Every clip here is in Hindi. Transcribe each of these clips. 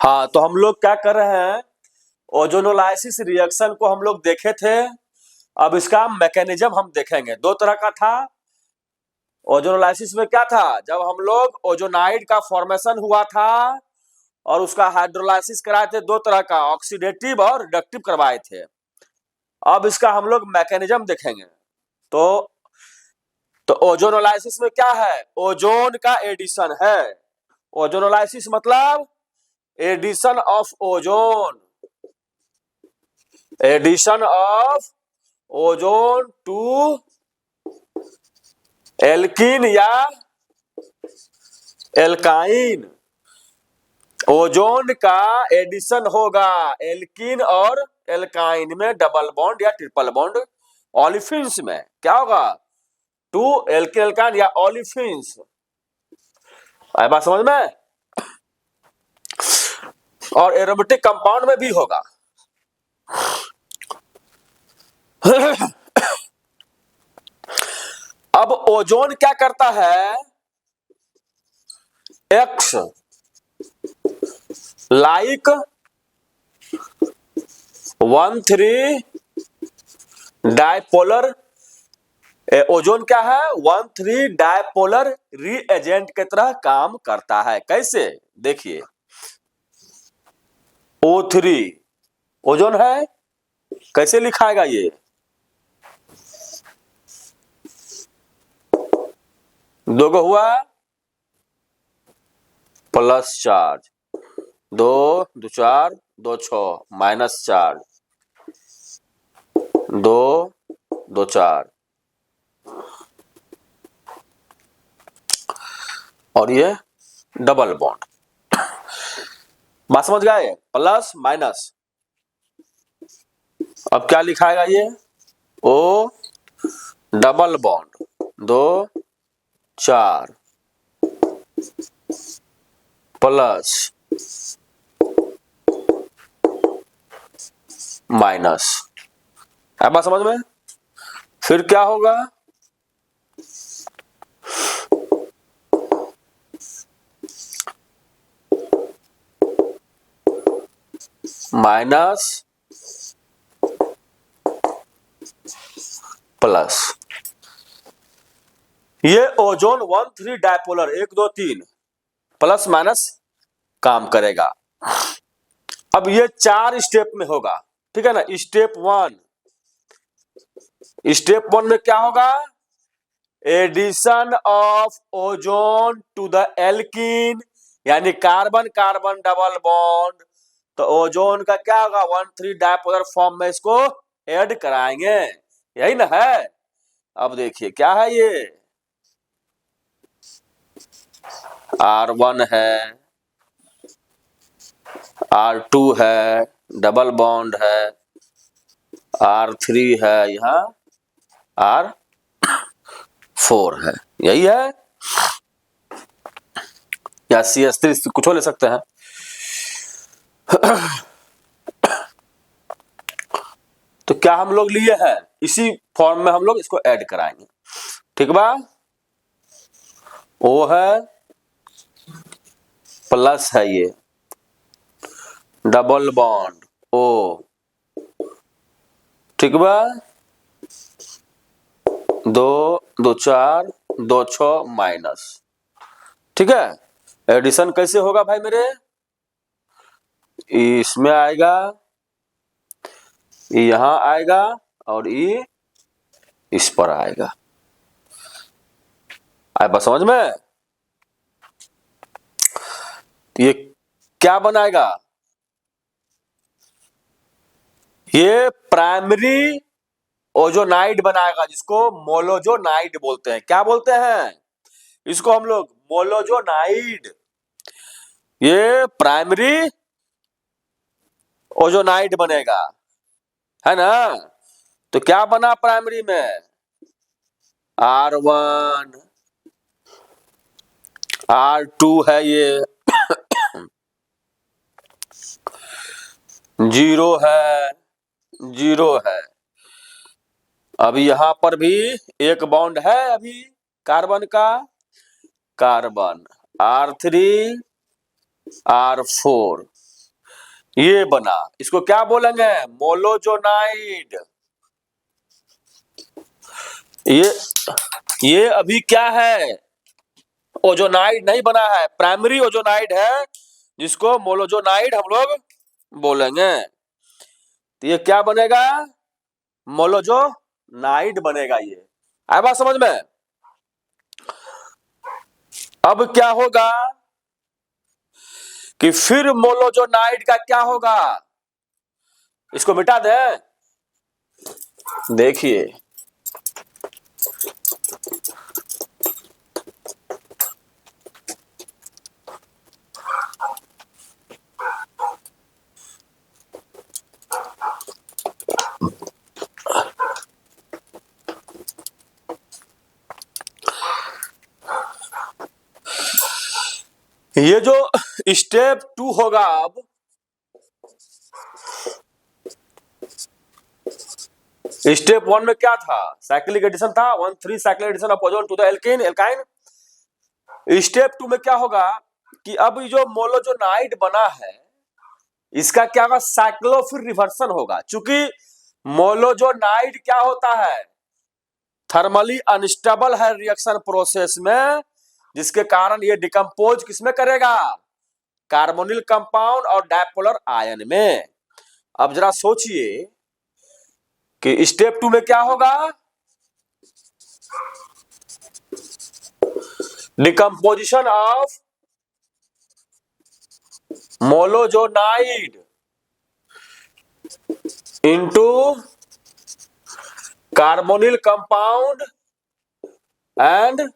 हाँ, तो हम लोग क्या कर रहे हैं, ओजोनोलाइसिस रिएक्शन को हम लोग देखे थे। अब इसका मैकेनिज्म हम देखेंगे। दो तरह का था। ओजोनोलाइसिस में क्या था, जब हम लोग ओजोनाइड का फॉर्मेशन हुआ था और उसका हाइड्रोलाइसिस कराए थे, दो तरह का, ऑक्सीडेटिव और रिडक्टिव करवाए थे। अब इसका हम लोग मैकेनिज्म देखेंगे। तो ओजोनोलाइसिस में क्या है, ओजोन का एडिशन है। ओजोनोलाइसिस मतलब addition of ozone, addition of ozone to alkene या एल्काइन। ओजोन का एडिशन होगा एल्कीन और एल्काइन में, डबल बॉन्ड या ट्रिपल बॉन्ड। ओलिफिन्स में क्या होगा, टू एल्कीन एल्काइन या ओलिफिन्स। आए बात समझ में। और एरोमेटिक कंपाउंड में भी होगा। अब ओजोन क्या करता है, एक्स लाइक 1,3 डायपोलर। ओजोन क्या है, 1,3 डायपोलर रीएजेंट की तरह काम करता है। कैसे, देखिए, O3 ओजोन है, कैसे लिखाएगा ये, दो गो हुआ प्लस चार्ज, 2 2 4 2 6 माइनस चार्ज, 2 2 4, और ये डबल बॉन्ड। बात समझ गए, प्लस माइनस। अब क्या लिखाएगा ये, O double bond 2 4 plus minus. है बात समझ में। फिर क्या होगा, माइनस प्लस। ये ओजोन 1,3 डायपोलर 1 2 3 प्लस माइनस काम करेगा। अब ये 4 स्टेप में होगा, ठीक है ना। स्टेप वन में क्या होगा, addition of ozone to the alkene, यानी कार्बन कार्बन डबल बॉन्ड। तो ओजोन का क्या होगा, 1,3 डायपोलर फॉर्म में इसको ऐड कराएंगे, यही ना है। अब देखिए क्या है ये, R1 है, R2 है, डबल बॉन्ड है, R3 है, यहाँ R4 है, यही है। या CH3 कुछ ले सकते हैं। तो क्या हम लोग लिए हैं, इसी फॉर्म में हम लोग इसको ऐड कराएंगे, ठीक बा। O है, प्लस है ये, डबल बॉन्ड O, ठीक बा, 2 2 4 2 6 माइनस, ठीक है। एडिशन कैसे होगा भाई मेरे, इसमें आएगा, यहां आएगा, और ये इस पर आएगा। आए बस समझ में। ये क्या बनाएगा, ये प्राइमरी ओजोनाइड बनाएगा, जिसको मोलोजोनाइड बोलते हैं। क्या बोलते हैं इसको हम लोग, मोलोजोनाइड। ये प्राइमरी ओजोनाइड बनेगा, है ना। तो क्या बना प्राइमरी में, R1, R2 है ये, 0 है, 0 है। अभी यहां पर भी एक बॉन्ड है अभी कार्बन का, कार्बन R3 R4, ये बना, इसको क्या बोलेंगे? मोलोजोनाइड। ये अभी क्या है? ओजोनाइड नहीं बना है, प्राइमरी ओजोनाइड है, जिसको मोलोजोनाइड हम लोग बोलेंगे। तो ये क्या बनेगा? मोलोजोनाइड बनेगा ये। आया बात समझ में? अब क्या होगा कि फिर मोलोजोनाइड का क्या होगा? इसको मिटा दे। देखिए, ये जो स्टेप 2 होगा, अब स्टेप 1 में क्या था? साइक्लिक एडिशन था, 1,3 cyclic addition of ozone to the alkane alkyne. Step 2 में क्या होगा कि अब जो मोलोजोनाइड बना है, इसका क्या होगा? साइक्लोफिल रिवर्सन होगा। चूंकि मोलोजोनाइड क्या होता है? थर्मली अनस्टेबल है रिएक्शन प्रोसेस में, जिसके कारण ये डिकम्पोज किसमें करेगा? कार्बोनिल कंपाउंड और डायपोलर आयन में। अब जरा सोचिए कि स्टेप 2 में क्या होगा? Decomposition of molozonide into carbonyl compound and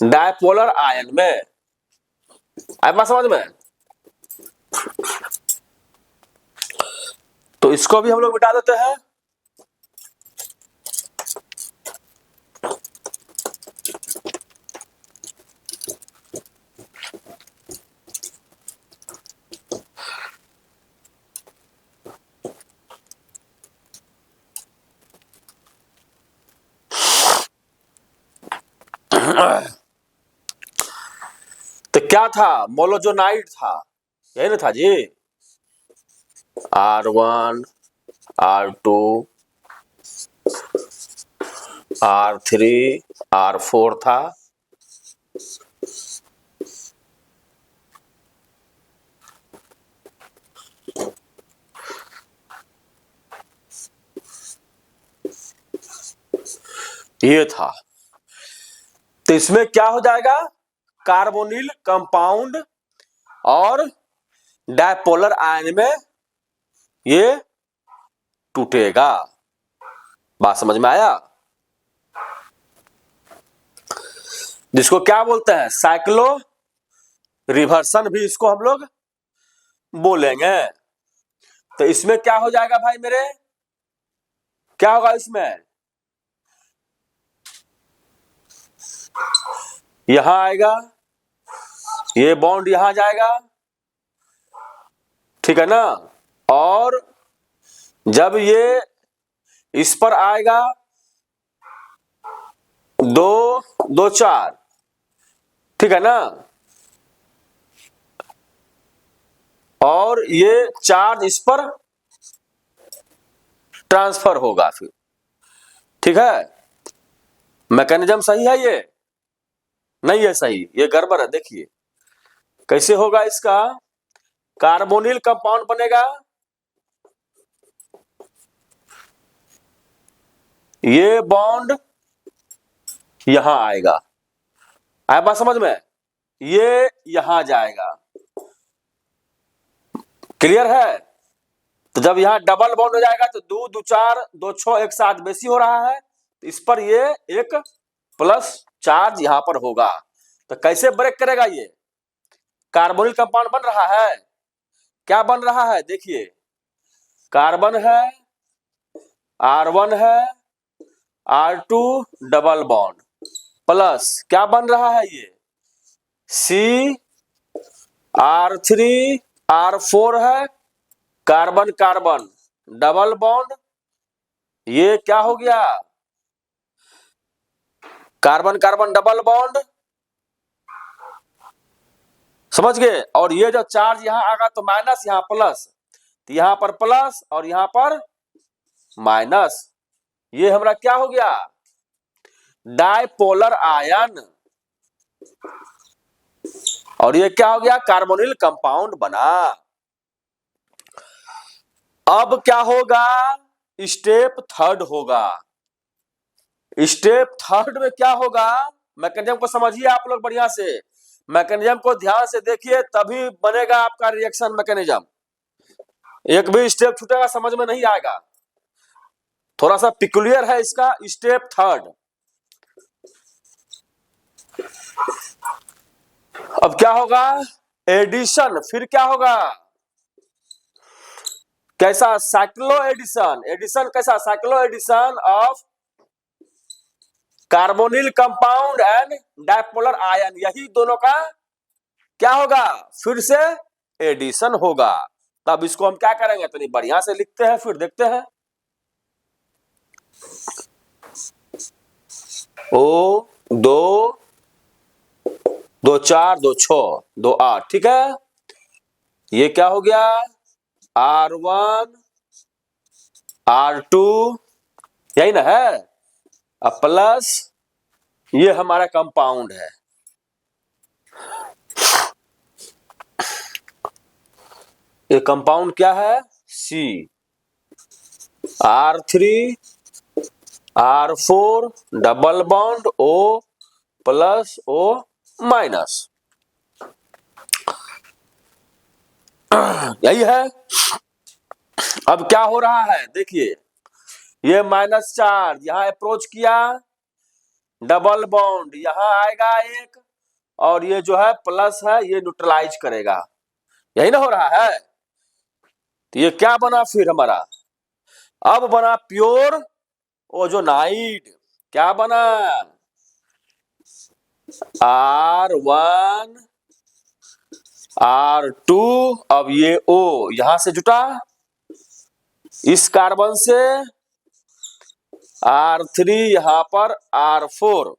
dipolar ion में। आई बात समझ में? तो इसको भी हम लोग मिटा देते हैं। तो क्या था? मोलोजोनाइड था, यही ना था जी? R1, R2, R3, R4 था। ये था। तो इसमें क्या हो जाएगा? कार्बोनिल कंपाउंड और डायपोलर आयन में ये टूटेगा। बात समझ में आया? जिसको क्या बोलते हैं? साइक्लो रिवर्सन भी इसको हम लोग बोलेंगे। तो इसमें क्या हो जाएगा भाई मेरे? क्या होगा इसमें? यहां आएगा, ये बॉन्ड यहां जाएगा, ठीक है ना? और जब ये इस पर आएगा, 2 2 4, ठीक है ना? और ये चार्ज इस पर ट्रांसफर होगा फिर, ठीक है? मैकेनिज्म सही है? ये नहीं है सही, ये गड़बड़ है। देखिए कैसे होगा इसका? कार्बोनिल कंपाउंड बनेगा, ये बॉन्ड यहां आएगा। आया बात समझ में? ये यहां जाएगा। क्लियर है? तो जब यहां डबल बॉन्ड हो जाएगा तो 2 2 4 2 6 एक साथ बेसी हो रहा है, तो इस पर ये एक प्लस चार्ज यहां पर होगा। तो कैसे ब्रेक करेगा ये? कार्बोनिल कंपाउंड बन रहा है, क्या बन रहा है? देखिए, कार्बन है, R1 है, R2 डबल बॉन्ड, प्लस क्या बन रहा है? ये CR3R4 है, कार्बन कार्बन डबल बॉन्ड, ये क्या हो गया? कार्बन कार्बन डबल बॉन्ड, समझ गए। और ये जो चार्ज यहाँ आएगा तो माइनस, यहाँ प्लस, तो यहाँ पर प्लस और यहाँ पर माइनस। ये हमारा क्या हो गया, डायपोलर आयन। और ये क्या हो गया, कार्बोनिल कंपाउंड बना। अब क्या होगा, स्टेप थर्ड होगा। स्टेप थर्ड में क्या होगा, मैकेनिज्म को समझिए आप लोग बढ़िया से, मैकेनिज्म को ध्यान से देखिए, तभी बनेगा आपका रिएक्शन मैकेनिज्म। एक भी स्टेप छूटेगा समझ में नहीं आएगा, थोड़ा सा पिकुलियर है इसका। स्टेप थर्ड, अब क्या होगा, एडिशन। फिर क्या होगा, कैसा, साइक्लो एडिशन। एडिशन कैसा, cyclo addition of carbonyl compound and dipolar ion, यही दोनों का क्या होगा, फिर से एडिशन होगा। तब इसको हम क्या करेंगे, तो बढ़िया से लिखते हैं, फिर देखते हैं। ओ 2 2 4 2 6 2 8, ठीक है। ये क्या हो गया, R1 R2, यही ना है, अब प्लस ये हमारा कंपाउंड है। ये कंपाउंड क्या है, C, R3 R4 double bond O plus O minus, यही है। अब क्या हो रहा है, देखिए, ये माइनस चार्ज यहां अप्रोच किया, डबल बॉन्ड यहां आएगा एक, और ये जो है प्लस है ये न्यूट्रलाइज करेगा, यही ना हो रहा है। तो ये क्या बना फिर हमारा, अब बना प्योर ओजोनाइड। क्या बना, R1 R2, अब ये O यहां से जुटा, इस कार्बन से R3 यहां पर R4,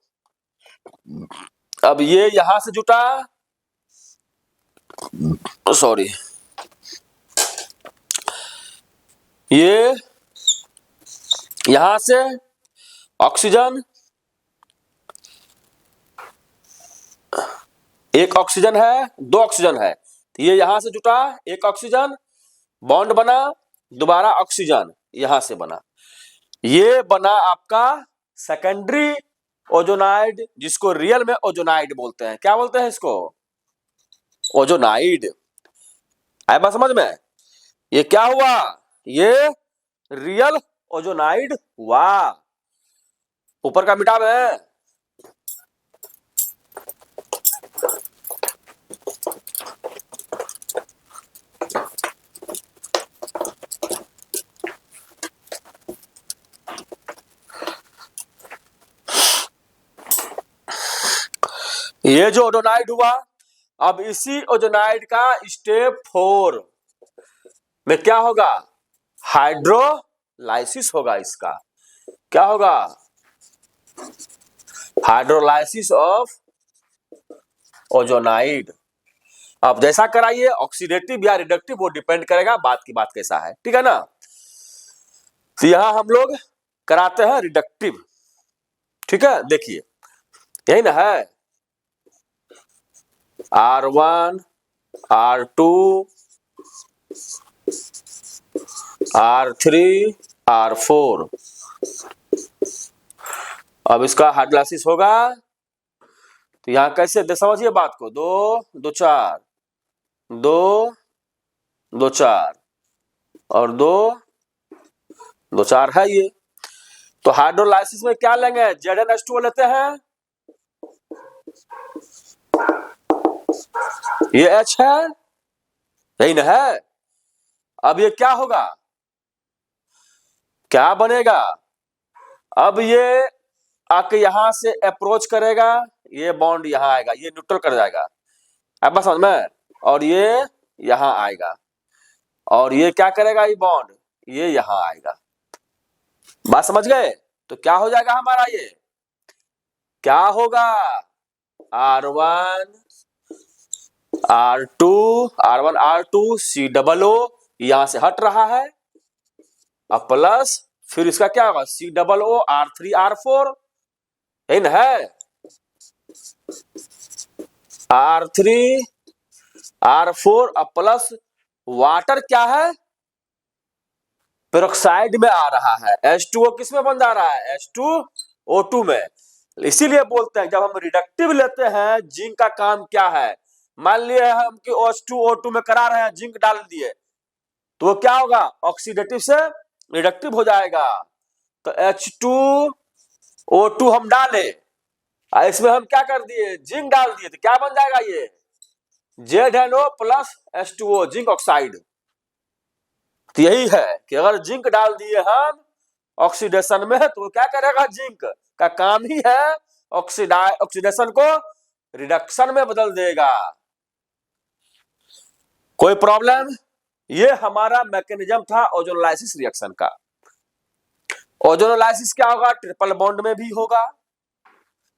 अब ये यहां से जुटा, सॉरी, ये यहां से ऑक्सीजन, एक ऑक्सीजन है, दो ऑक्सीजन है, तो ये यहां से जुटा, एक ऑक्सीजन, बॉन्ड बना, दोबारा ऑक्सीजन यहां से बना, ये बना आपका सेकेंडरी ओजोनाइड, जिसको रियल में ओजोनाइड बोलते हैं। क्या बोलते हैं इसको, ओजोनाइड। आया बात समझ में, ये क्या हुआ, ये रियल ओजोनाइड हुआ। ऊपर का मिटा में, ये जो ओजोनाइड हुआ, अब इसी ओजोनाइड का स्टेप 4 में क्या होगा, हाइड्रोलाइसिस होगा। इसका क्या होगा, हाइड्रोलाइसिस ऑफ ओजोनाइड। अब जैसा कराइए, ऑक्सीडेटिव या रिडक्टिव, वो डिपेंड करेगा बात की बात कैसा है, ठीक है ना। तो यहां हम लोग कराते हैं रिडक्टिव, ठीक है। देखिए यही ना है, R1 R2 R3 R4, अब इसका हाइड्रोलाइसिस होगा, तो यहां कैसे समझिए बात को, 2 2 4 2 2 4 और 2 2 4 है ये। तो हाइड्रोलाइसिस में क्या लेंगे, ZnH2O लेते हैं, ये H है, यही ना है। अब ये क्या होगा, क्या बनेगा, अब ये आके यहां से अप्रोच करेगा, ये बॉन्ड यहां आएगा, ये न्यूट्रल कर जाएगा, अब बस समझ में, और ये यहां आएगा, और ये क्या करेगा, ये बॉन्ड ये यहां आएगा। बात समझ गए, तो क्या हो जाएगा हमारा, ये क्या होगा, R1 R1 R2 COO यहां से हट रहा है, अब प्लस फिर इसका क्या होगा COO R3 R4 इन है R3 R4 अब प्लस वाटर क्या है पेरोक्साइड में आ रहा है, H2O किस में बन जा रहा है H2O2 में। इसीलिए बोलते हैं जब हम रिडक्टिव लेते हैं जिंक का काम क्या है, मान लिए हम कि H2O2 में करा रहे हैं जिंक डाल दिए तो वो क्या होगा ऑक्सीडेटिव से रिडक्टिव हो जाएगा, तो H2O2 हम डाले इसमें हम क्या कर दिए जिंक डाल दिए तो क्या बन जाएगा ये ZNO plus H2O zinc oxide. तो यही है कि अगर जिंक डाल दिए हम ऑक्सीडेशन में तो क्या करेगा जिंक का काम ही है ऑक्सीडेशन को रिडक्शन में बदल देगा। कोई प्रॉब्लम? ये हमारा मैकेनिज्म था ओजोनोलाइसिस रिएक्शन का। ओजोनोलाइसिस क्या होगा ट्रिपल बॉन्ड में भी होगा,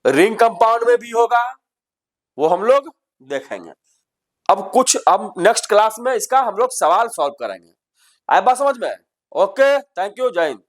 रिंग कंपाउंड में भी होगा, वो हम लोग देखेंगे। अब नेक्स्ट क्लास में इसका हम लोग सवाल सॉल्व करेंगे। आए बात समझ में? ओके, थैंक यू, जय हिंद।